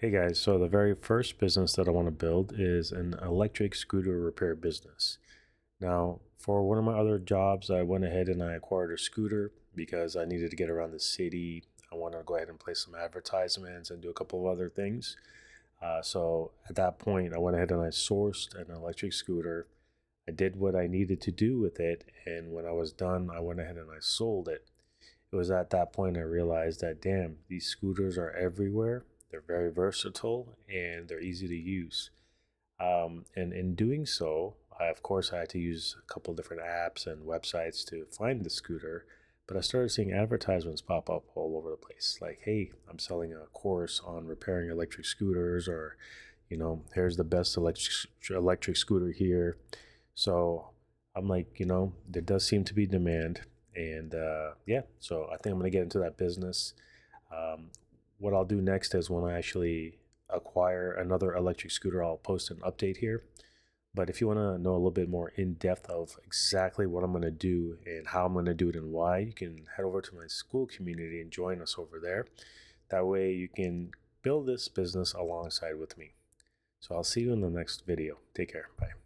Hey guys, so the very first business that I want to build is an electric scooter repair business. Now, for one of my other jobs, I went ahead and I acquired a scooter because I needed to get around the city. I want to go ahead and place some advertisements and do a couple of other things. So at that point, I went ahead and I sourced an electric scooter. I did what I needed to do with it, and when I was done, I went ahead and I sold it. It was at that point I realized that, damn, these scooters are everywhere. They're very versatile and they're easy to use. And in doing so, of course, I had to use a couple different apps and websites to find the scooter. But I started seeing advertisements pop up all over the place. Like, hey, I'm selling a course on repairing electric scooters, or, here's the best electric scooter here. So I'm like, there does seem to be demand. And yeah, so I think I'm going to get into that business. Um, what I'll do next is when I actually acquire another electric scooter, I'll post an update here. But if you want to know a little bit more in depth of exactly what I'm going to do and how I'm going to do it and why, you can head over to my school community and join us over there. That way you can build this business alongside with me. So I'll see you in the next video. Take care. Bye.